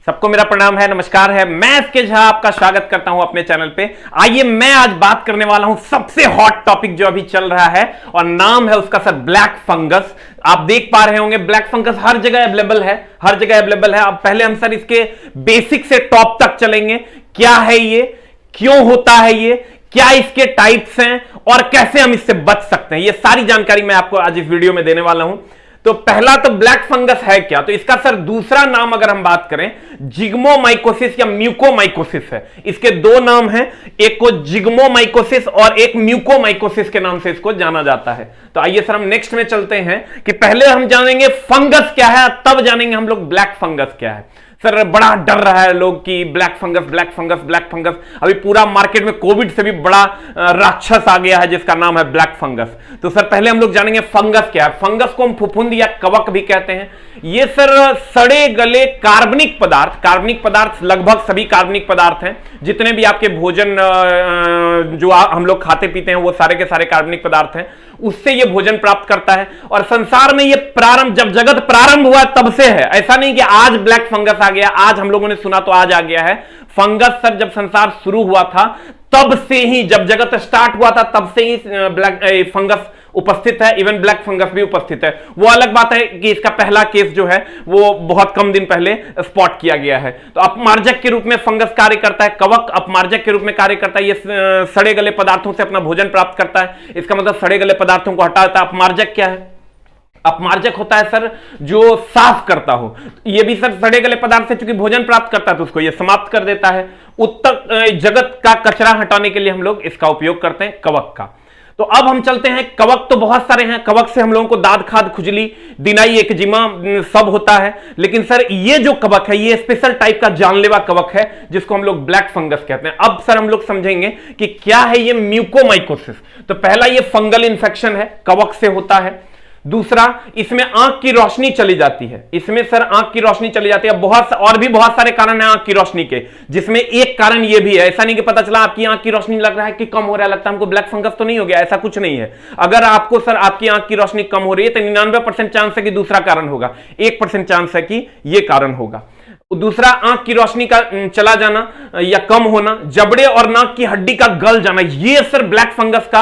सबको मेरा प्रणाम है, नमस्कार है। मैं एसके झा आपका स्वागत करता हूं अपने चैनल पे। आइए मैं आज बात करने वाला हूं सबसे हॉट टॉपिक जो अभी चल रहा है और नाम है उसका सर ब्लैक फंगस। आप देख पा रहे होंगे ब्लैक फंगस हर जगह अवेलेबल है, हर जगह अवेलेबल है। अब पहले हम सर इसके बेसिक से टॉप तक चलेंगे। क्या है ये, क्यों होता है ये, क्या इसके टाइप्स हैं और कैसे हम इससे बच सकते हैं, ये सारी जानकारी मैं आपको आज इस वीडियो में देने वाला हूं। तो पहला तो ब्लैक फंगस है क्या, तो इसका सर दूसरा नाम अगर हम बात करें जिग्मोमाइकोसिस या म्यूकोमाइकोसिस है। इसके दो नाम हैं, एक को जिग्मोमाइकोसिस और एक म्यूकोमाइकोसिस के नाम से इसको जाना जाता है। तो आइए सर हम नेक्स्ट में चलते हैं कि पहले हम जानेंगे फंगस क्या है, तब जानेंगे हम लोग ब्लैक फंगस क्या है। सर बड़ा डर रहा है लोग कि black fungus black fungus black fungus. अभी पूरा मार्केट में कोविड से भी बड़ा राक्षस आ गया है जिसका नाम है ब्लैक फंगस। तो सर पहले हम लोग जानेंगे फंगस क्या है। फंगस को हम फफूंद या कवक भी कहते हैं। ये सर सड़े गले कार्बनिक पदार्थ लगभग सभी कार्बनिक पदार्थ हैं। जितने भी आपके भोजन जो हम लोग खाते पीते हैं वो सारे के सारे कार्बनिक पदार्थ हैं, उससे ये भोजन प्राप्त करता है। और संसार में ये जब जगत प्रारंभ हुआ तब से है, ऐसा नहीं कि आज ब्लैक फंगस आ गया, आज हम लोगों ने सुना तो आज आ गया है। फंगस सर जब संसार शुरू हुआ था तब से ही, जब जगत स्टार्ट हुआ था तब से ही ब्लैक फंगस उपस्थित है। इवन ब्लैक फंगस भी उपस्थित है। वो अलग बात है कि इसका पहला केस जो है वो बहुत कम दिन पहले स्पॉट किया गया है। तो अपमार्जक के रूप में फंगस कार्य करता है, कवक अपमार्जक के रूप में कार्य करता है। ये सड़े गले पदार्थों से अपना भोजन प्राप्त करता है। इसका मतलब सड़े गले पदार्थों को हटाता है। अपमार्जक क्या है? अपमार्जक होता है सर जो साफ करता हो। ये भी सर सड़े गले पदार्थ से चूंकि भोजन प्राप्त करता है तो उसको ये समाप्त कर देता है। उत्तर जगत का कचरा हटाने के लिए हम लोग इसका उपयोग करते हैं कवक का। तो अब हम चलते हैं, कवक तो बहुत सारे हैं। कवक से हम लोगों को दाद खाद खुजली दिनाई एक्जिमा सब होता है। लेकिन सर ये जो कवक है ये स्पेशल टाइप का जानलेवा कवक है जिसको हम लोग ब्लैक फंगस कहते हैं। अब सर हम लोग समझेंगे कि क्या है ये म्यूकोमाइकोसिस। तो पहला ये फंगल इंफेक्शन है, कवक से होता है। दूसरा इसमें आंख की रोशनी चली जाती है। इसमें सर आंख की रोशनी चली जाती है। और भी बहुत सारे कारण हैं आंख की रोशनी के, जिसमें एक कारण ये भी है। ऐसा नहीं कि पता चला आपकी आंख की रोशनी लग रहा है कि कम हो रहा है, लगता है हमको ब्लैक फंगस तो नहीं हो गया, ऐसा कुछ नहीं है। अगर आपको सर आपकी आंख की रोशनी कम हो रही है तो 99% चांस है कि दूसरा कारण होगा, 1% चांस है कि यह कारण होगा। दूसरा आंख की रोशनी का चला जाना या कम होना, जबड़े और नाक की हड्डी का गल जाना, ये सर ब्लैक फंगस का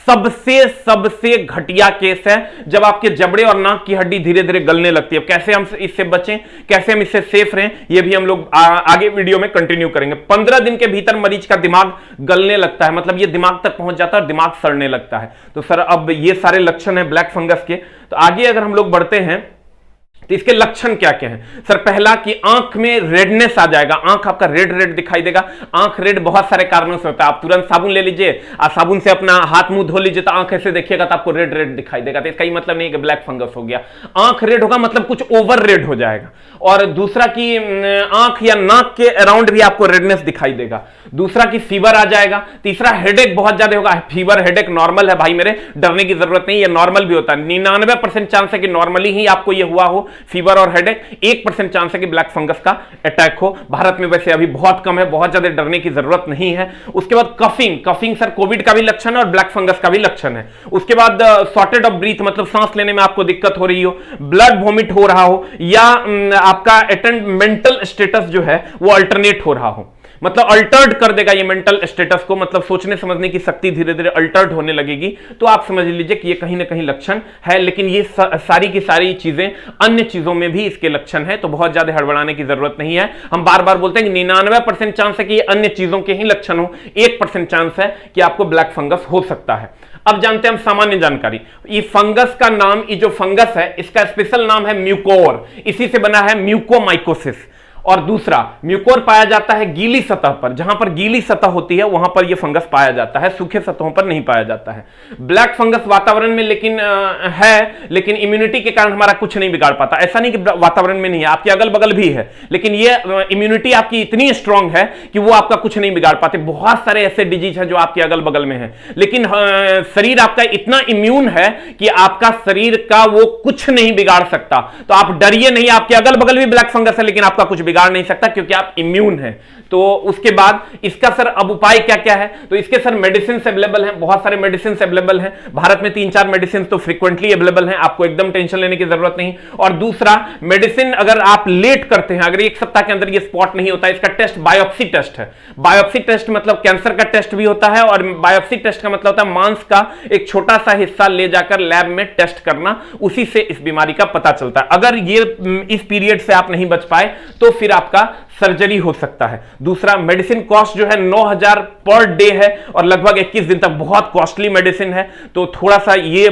सबसे घटिया केस है। जब आपके जबड़े और नाक की हड्डी धीरे धीरे गलने लगती है। कैसे हम इससे बचें, कैसे हम इससे सेफ रहें, ये भी हम लोग आगे वीडियो में कंटिन्यू करेंगे। 15 दिन के भीतर मरीज का दिमाग गलने लगता है, मतलब ये दिमाग तक पहुंच जाता है और दिमाग सड़ने लगता है। तो सर अब ये सारे लक्षण है ब्लैक फंगस के। तो आगे अगर हम लोग बढ़ते हैं तो इसके लक्षण क्या क्या हैं। सर पहला कि आंख में रेडनेस आ जाएगा, आंख आपका रेड दिखाई देगा। आंख रेड बहुत सारे कारणों से होता है। आप तुरंत साबुन ले लीजिए, साबुन से अपना हाथ मुंह धो लीजिए तो आंख ऐसे देखिएगा तो आपको रेड दिखाई देगा। तो इसका ही मतलब नहीं कि ब्लैक फंगस हो गया। आंख रेड होगा मतलब कुछ ओवर रेड हो जाएगा। और दूसरा कि आंख या नाक के अराउंड भी आपको रेडनेस दिखाई देगा। दूसरा कि फीवर आ जाएगा। तीसरा हेडेक बहुत ज्यादा होगा। फीवर हेडेक नॉर्मल है भाई मेरे, डरने की जरूरत नहीं, ये नॉर्मल भी होता है। 99% चांस है कि नॉर्मली ही आपको ये हुआ हो फीवर और हेडेक। 1% चांस है कि ब्लैक फंगस का अटैक हो। भारत में वैसे अभी बहुत कम है, बहुत ज्यादा डरने की जरूरत नहीं है। उसके बाद कफिंग सर कोविड का भी लक्षण है और ब्लैक फंगस का भी लक्षण है। उसके बाद शॉर्टेज ऑफ ब्रीथ, मतलब सांस लेने में आपको दिक्कत हो रही हो, ब्लड वॉमिट हो रहा हो, या आपका मेंटल स्टेटस जो है वो अल्टरनेट हो रहा हो, मतलब अल्टर्ड कर देगा ये मेंटल स्टेटस को, मतलब सोचने समझने की शक्ति धीरे धीरे अल्टर्ड होने लगेगी। तो आप समझ लीजिए कि ये कहीं ना कहीं लक्षण है। लेकिन ये सारी की सारी चीजें अन्य चीजों में भी इसके लक्षण है, तो बहुत ज्यादा हड़बड़ाने की जरूरत नहीं है। हम बार बार बोलते हैं कि 99% चांस है कि ये अन्य चीजों के ही लक्षण हो, 1% चांस है कि आपको ब्लैक फंगस हो सकता है। अब जानते हैं हम सामान्य जानकारी। ये फंगस का नाम, ये जो फंगस है इसका स्पेशल नाम है म्यूकोर, इसी से बना है म्यूकोमाइकोसिस। और दूसरा म्यूकोर पाया जाता है गीली सतह पर, जहां पर गीली सतह होती है वहां पर यह फंगस पाया जाता है, सूखे सतहों पर नहीं पाया जाता है। ब्लैक फंगस वातावरण में लेकिन इम्यूनिटी के कारण हमारा कुछ नहीं बिगाड़ पाता। ऐसा नहीं कि वातावरण में नहीं है, आपके अगल बगल भी है, लेकिन ये इम्यूनिटी आपकी इतनी स्ट्रांग है कि वो आपका कुछ नहीं बिगाड़ पाते। बहुत सारे ऐसे डिजीज है जो आपके अगल बगल में है, लेकिन शरीर आपका इतना इम्यून है कि आपका शरीर का वो कुछ नहीं बिगाड़ सकता। तो आप डरिए नहीं, आपके अगल बगल भी ब्लैक फंगस है लेकिन आपका कुछ बिगाड़ नहीं सकता क्योंकि आप इम्यून हैं। तो उसके बाद इसका सर अब उपाय क्या क्या है? तो इसके सर मेडिसिन अवेलेबल हैं, बहुत सारे मेडिसिन अवेलेबल हैं भारत में, 3-4 मेडिसिन तो फ्रीक्वेंटली अवेलेबल हैं, आपको एकदम टेंशन लेने की जरूरत नहीं। और दूसरा, मेडिसिन अगर आप लेट करते हैं, अगर 1 सप्ताह के अंदर ये स्पॉट नहीं होता, इसका टेस्ट बायोप्सी टेस्ट है। बायोप्सी टेस्ट मतलब कैंसर का टेस्ट भी होता है, और बायोप्सी टेस्ट का मतलब होता है मांस का एक छोटा सा हिस्सा ले जाकर लैब में टेस्ट करना, उसी से इस बीमारी का पता चलता है। अगर ये इस पीरियड से आप नहीं बच पाए तो फिर आपका सर्जरी हो सकता है। दूसरा, मेडिसिन कॉस्ट जो है 9,000 पर डे है और लगभग 21 दिन तक, बहुत कॉस्टली मेडिसिन है। तो थोड़ा सा ये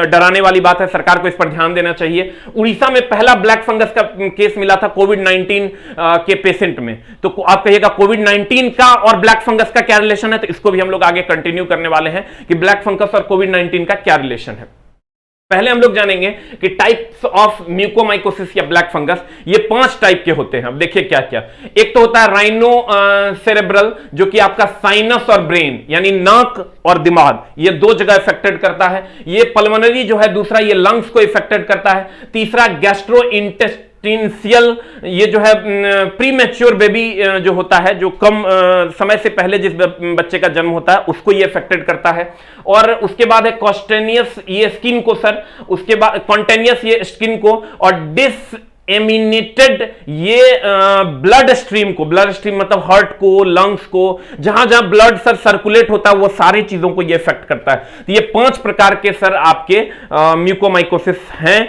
डराने वाली बात है, सरकार को इस पर ध्यान देना चाहिए। उड़ीसा में पहला ब्लैक फंगस का केस मिला था कोविड-19 के पेशेंट में। तो आप कहिएगा कोविड-19 का और ब्लैक फंगस का क्या रिलेशन है? तो इसको भी हम लोग आगे कंटिन्यू करने वाले हैं कि ब्लैक फंगस और कोविड-19 का क्या रिलेशन है। पहले हम लोग जानेंगे कि टाइप्स ऑफ म्यूकोमाइकोसिस या ब्लैक फंगस, ये 5 टाइप के होते हैं। अब देखिए क्या क्या। एक तो होता है राइनो सेरेब्रल, जो कि आपका साइनस और ब्रेन यानी नाक और दिमाग, ये 2 जगह इफेक्टेड करता है। ये पल्मोनरी जो है दूसरा, ये लंग्स को इफेक्टेड करता है। तीसरा गैस्ट्रोइंटेस्टिनल, ये जो है प्रीमेच्योर बेबी जो होता है, जो कम समय से पहले जिस बच्चे का जन्म होता है उसको ये अफेक्टेड करता है। और उसके बाद है कॉस्टेनियस, ये स्किन को सर, उसके बाद कॉन्टेनियस ये स्किन को, और डिसएमिनेटेड ये ब्लड स्ट्रीम को, ब्लड स्ट्रीम मतलब हार्ट को, लंग्स को, जहां जहां ब्लड सर सर्कुलेट होता है वो सारी चीजों को ये इफेक्ट करता है। तो ये 5 प्रकार के सर आपके म्यूकोमाइकोसिस हैं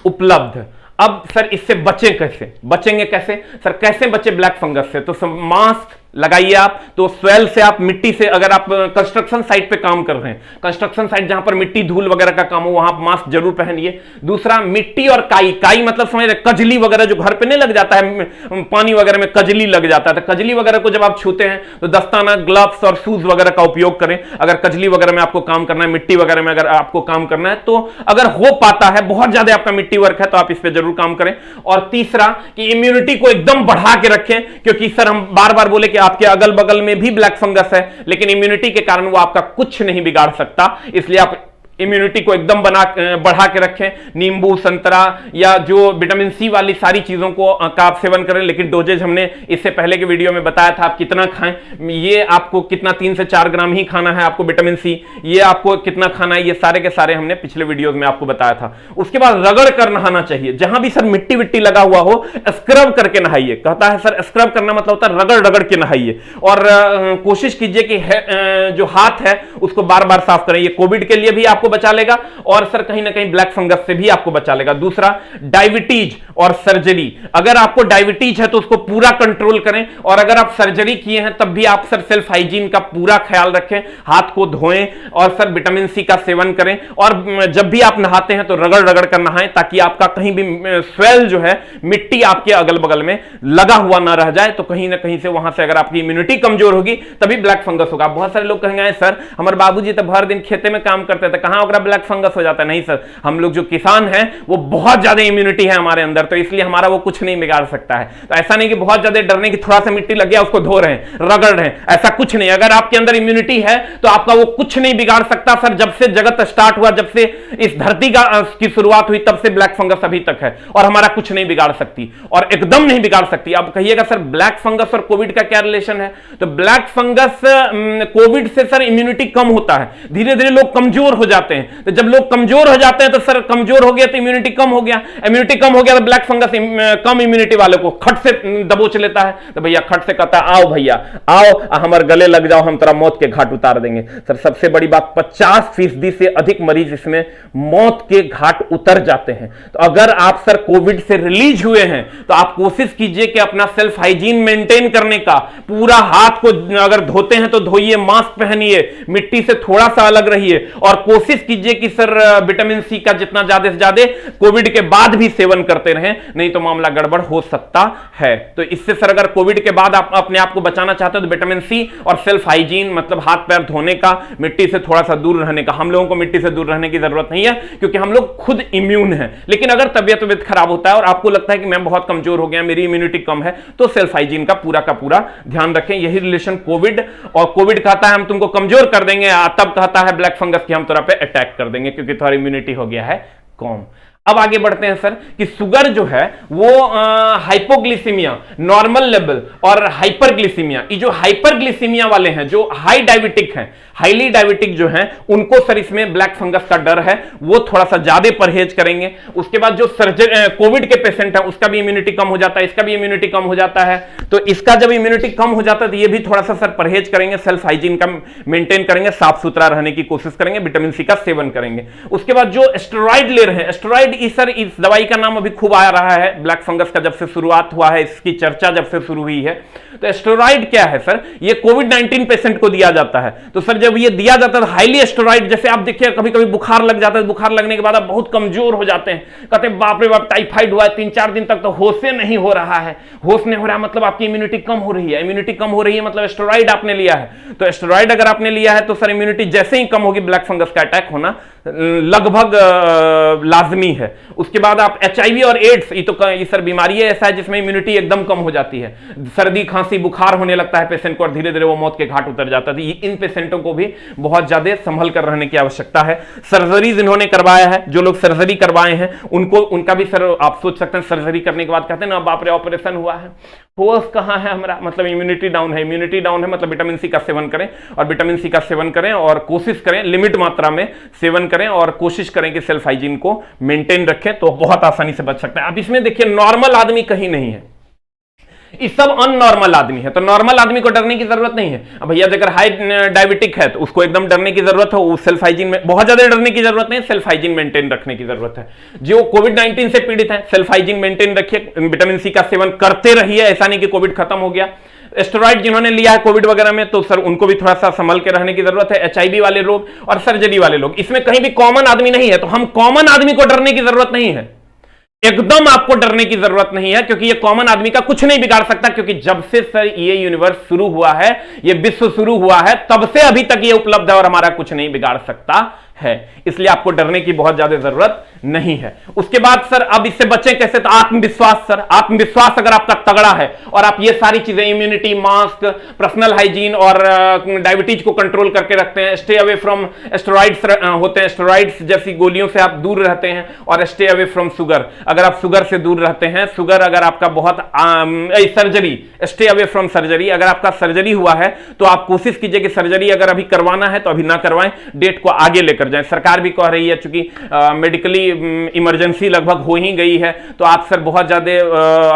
उपलब्ध। अब सर इससे बचें कैसे? बचेंगे कैसे सर? कैसे बचे ब्लैक फंगस से? तो मास्क लगाइए आप। तो स्वेल से आप मिट्टी से, अगर आप कंस्ट्रक्शन साइट पे काम कर रहे हैं, कंस्ट्रक्शन साइट जहां पर मिट्टी धूल वगैरह का काम हो, वहां आप मास्क जरूर पहनिए। दूसरा, मिट्टी और काई, काई मतलब समझ रहे, कजली वगैरह जो घर पे नहीं लग जाता है, पानी वगैरह में कजली लग जाता है, तो कजली वगैरह को जब आप छूते हैं तो दस्ताना, ग्लव्स और शूज वगैरह का उपयोग करें। अगर कजली वगैरह में आपको काम करना है, मिट्टी वगैरह में अगर आपको काम करना है, तो अगर हो पाता है, बहुत ज्यादा आपका मिट्टी वर्क है तो आप इस पर जरूर काम करें। और तीसरा कि इम्यूनिटी को एकदम बढ़ा के रखें, क्योंकि सर हम बार बार बोले कि आपके अगल बगल में भी ब्लैक फंगस है, लेकिन इम्यूनिटी के कारण वो आपका कुछ नहीं बिगाड़ सकता, इसलिए आप इम्यूनिटी को एकदम बढ़ा के रखें। नींबू, संतरा या जो विटामिन सी वाली सारी चीजों को का आप सेवन करें, लेकिन डोजेज हमने इससे पहले के वीडियो में बताया था आप कितना खाएं। ये आपको कितना 3 से 4 ग्राम ही खाना है आपको विटामिन सी, ये आपको कितना खाना है, ये सारे के सारे हमने पिछले वीडियोज में आपको बताया था। उसके बाद रगड़ कर नहाना चाहिए, जहां भी सर मिट्टी विट्टी लगा हुआ हो स्क्रब करके नहाइए। कहता है सर स्क्रब करना मतलब होता है रगड़ रगड़ के नहाइए, और कोशिश कीजिए कि जो हाथ है उसको बार बार साफ करें। ये कोविड के लिए भी आपको बचा लेगा और सर कहीं ना कहीं ब्लैक फंगस से भी आपको बचा लेगा। दूसरा, डायबिटीज और सर्जरी, अगर आपको डायबिटीज है तो उसको पूरा कंट्रोल करें, और अगर आप सर्जरी किए हैं तब भी आप सर सेल्फ हाइजीन का पूरा ख्याल रखें, हाथ को धोएं और सर विटामिन सी का सेवन करें। और जब भी आप नहाते हैं तो रगड़ रगड़ कर नहाएं, ताकि आपका कहीं भी स्वेल जो है, मिट्टी आपके अगल बगल में लगा हुआ ना रह जाए, तो कहीं ना कहीं से वहां से अगर आपकी इम्यूनिटी कमजोर होगी तभी ब्लैक फंगस होगा। बहुत सारे लोग कहेंगे सर हमारे बाबूजी तो भर दिन खेते में काम करते थे, कहां ओकरा ब्लैक फंगस हो जाता है? नहीं सर, हम लोग जो किसान हैं वो बहुत ज्यादा इम्यूनिटी है हमारे अंदर, तो इसलिए हमारा वो कुछ नहीं बिगाड़ सकता है। तो ऐसा नहीं कि बहुत ज्यादा डरने की, थोड़ा सा मिट्टी लग गया उसको धो रहे हैं, रगड़ रहे हैं, ऐसा कुछ नहीं। अगर आपके अंदर इम्यूनिटी है तो आपका वो कुछ नहीं बिगाड़ सकता सर। जब से जगत स्टार्ट हुआ, जब से इस धरती की शुरुआत हुई, तब से ब्लैक फंगस अभी तक है और हमारा कुछ नहीं बिगाड़ सकती, और एकदम नहीं बिगाड़ सकती। अब कहिएगा सर ब्लैक फंगस और कोविड का क्या रिलेशन है? तो ब्लैक फंगस, कोविड से सर इम्यूनिटी कम होता है, धीरे धीरे लोग कमजोर हो जाते हैं। तो जब लोग कमजोर हो जाते हैं तो सर कमजोर हो गया तो इम्यूनिटी कम हो गया, इम्यूनिटी कम हो गया तो ब्लैक फंगस कम इम्यूनिटी वाले को खट से दबोच लेता है। तो भैया खट से कहता है आओ भैया आओ, हमारे गले लग जाओ, हम तेरा मौत के घाट उतार देंगे। सर सबसे बड़ी बात, 50% से अधिक मरीज इसमें मौत के घाट उतर जाते हैं। तो अगर आप सर कोविड से रिलीज हुए हैं तो आप कोशिश कीजिए कि अपना सेल्फ हाइजीन मेंटेन करने का, पूरा हाथ को अगर धोते हैं तो धोइए, मास्क पहनिए, मिट्टी से थोड़ा सा अलग रहिए, और कोशिश कीजिए कि सर विटामिन सी का जितना ज्यादा से ज्यादा कोविड के बाद भी सेवन करते रहें, नहीं तो मामला गड़बड़ हो सकता है। तो इससे सर अगर कोविड के बाद आप अपने आप को बचाना चाहते हो तो विटामिन सी और सेल्फ हाइजीन मतलब हाथ पैर धोने का, मिट्टी से थोड़ा सा दूर रहने का। हम लोगों को मिट्टी से दूर रहने की जरूरत नहीं है क्योंकि हम लोग खुद इम्यून हैं, लेकिन अगर तबियत खराब होता है और आपको लगता है कि मैं बहुत कमजोर हो गया, मेरी इम्यूनिटी कम है, तो सेल्फ हाइजीन का पूरा ध्यान रखें। यही रिलेशन कोविड, और कोविड कहता है हम तुमको कमजोर कर देंगे, तब कहता है ब्लैक फंगस की हम तुरा पे अटैक कर देंगे क्योंकि तुम्हारी इम्यूनिटी हो गया है कम। अब आगे बढ़ते हैं सर कि शुगर जो है वो हाइपोग्लिसीमिया, नॉर्मल लेवल और हाइपरग्लिसीमिया, ये जो हाइपरग्लिसीमिया वाले हैं, जो हाई डायबिटिक हैं, हाईली डायबिटिक जो हैं, उनको सर इसमें ब्लैक फंगस का डर है, वो थोड़ा सा ज्यादा परहेज करेंगे। उसके बाद जो कोविड के पेशेंट हैं उसका भी इम्यूनिटी कम हो जाता है, इसका भी इम्यूनिटी कम हो जाता है, तो इसका जब इम्यूनिटी कम हो जाता है तो ये भी थोड़ा सा सर परहेज करेंगे, सेल्फ हाइजीन का मेंटेन करेंगे, साफ सुथरा रहने की कोशिश करेंगे, विटामिन सी का सेवन करेंगे। उसके बाद जो स्टेरॉइड ले रहे हैं, स्टेरॉइड सर इस दवाई का नाम अभी खूब आ रहा है, ब्लैक फंगस का जब से शुरुआत हुआ है, इसकी चर्चा जब से शुरू हुई है। तो स्टेरॉइड क्या है सर? ये कोविड-19 पेशेंट को दिया जाता है। तो सर जब ये दिया जाता है हाईली स्टेरॉइड, जैसे आप देखिए कभी कभी बुखार लग जाता है, बुखार लगने के बाद आप बहुत कमजोर हो जाते हैं, कहते हैं बाप रे बाप टाइफाइड हुआ है, 3-4 दिन तक तो होश नहीं हो रहा है, होश नहीं हो रहा मतलब आपकी इम्यूनिटी कम हो रही है, इम्यूनिटी कम हो रही है मतलब स्टेरॉइड आपने लिया है। तो स्टेरॉइड अगर आपने लिया है तो सर इम्यूनिटी जैसे ही कम होगी, ब्लैक फंगस का अटैक होना लगभग लाजमी है। उसके बाद आप एचआईवी और एड्स, ये तो ये सर बीमारी है ऐसा है जिसमें इम्यूनिटी एकदम कम हो जाती है, सर्दी खांसी बुखार होने लगता है पेशेंट को और धीरे धीरे वो मौत के घाट उतर जाता है। इन पेशेंटों को भी बहुत ज्यादा संभल कर रहने की आवश्यकता है। सर्जरीज इन्होंने करवाया है, जो लोग सर्जरी करवाए हैं उनको, उनका भी सर आप सोच सकते हैं सर्जरी करने के बाद कहते हैं ना बाप रे ऑपरेशन हुआ है, होश कहां है हमारा, मतलब इम्यूनिटी डाउन है, इम्यूनिटी डाउन है मतलब विटामिन सी का सेवन करें, और विटामिन सी का सेवन करें और कोशिश करें लिमिट मात्रा में सेवन करें और कोशिश करें कि सेल्फ हाइजीन को मेंटेन रखें, तो बहुत आसानी से बच सकते हैं। अब इसमें देखिए नॉर्मल आदमी कहीं नहीं है, ये सब अननॉर्मल आदमी है, तो नॉर्मल आदमी को डरने की जरूरत नहीं है। अब भैया अगर हाई डायबिटिक है तो उसको एकदम डरने की जरूरत है, वो सेल्फ हाइजीन में बहुत ज्यादा डरने की जरूरत नहीं, सेल्फ हाइजीन मेंटेन रखने की जरूरत है। जो कोविड-19 से पीड़ित है सेल्फ हाइजीन मेंटेन रखिए, विटामिन सी का सेवन करते रहिए, ऐसा नहीं कि कोविड खत्म हो गया। स्टेरॉइड जिन्होंने लिया है कोविड वगैरह में तो सर उनको भी थोड़ा सा संभल के रहने की जरूरत है। एचआईवी वाले लोग और सर्जरी वाले लोग, इसमें कहीं भी कॉमन आदमी नहीं है, तो हम कॉमन आदमी को डरने की जरूरत नहीं है, एकदम आपको डरने की जरूरत नहीं है, क्योंकि ये कॉमन आदमी का कुछ नहीं बिगाड़ सकता। क्योंकि जब से सर ये यूनिवर्स शुरू हुआ है, ये विश्व शुरू हुआ है, तब से अभी तक ये उपलब्ध है और हमारा कुछ नहीं बिगाड़ सकता है, इसलिए आपको डरने की बहुत ज्यादा जरूरत नहीं है। उसके बाद सर अब इससे बचें कैसे? तो आत्मविश्वास सर, आत्मविश्वास अगर आपका तगड़ा है और आप ये सारी चीजें इम्यूनिटी, मास्क, पर्सनल हाइजीन और डायबिटीज को कंट्रोल करके रखते हैं, स्टे अवे फ्रॉम स्टेरॉइड्स होते हैं, स्टेरॉइड्स जैसी गोलियों से आप दूर रहते हैं, और स्टे अवे फ्रॉम शुगर, अगर आप शुगर से दूर रहते हैं, शुगर अगर आपका बहुत surgery, stay away from surgery, अगर आपका सर्जरी हुआ है तो आप कोशिश कीजिए कि सर्जरी अगर अभी करवाना है तो अभी ना करवाएं, डेट को आगे लेकर जाए। सरकार भी कह रही है चूंकि मेडिकली इमरजेंसी लगभग हो ही गई है, तो आप सर बहुत ज्यादा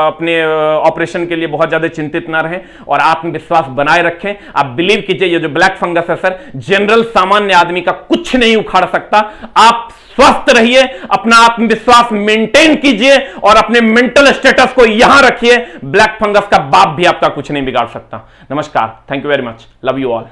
अपने ऑपरेशन के लिए बहुत ज्यादा चिंतित ना रहें और आत्मविश्वास बनाए रखें। आप बिलीव कीजिए ये जो ब्लैक फंगस है सर जनरल सामान्य आदमी का कुछ नहीं उखाड़ सकता। आप स्वस्थ रहिए, अपना आत्मविश्वास मेंटेन कीजिए और अपने मेंटल स्टेटस को यहां रखिए, ब्लैक फंगस का बाप भी आपका कुछ नहीं बिगाड़ सकता। नमस्कार, thank you very much, love you all.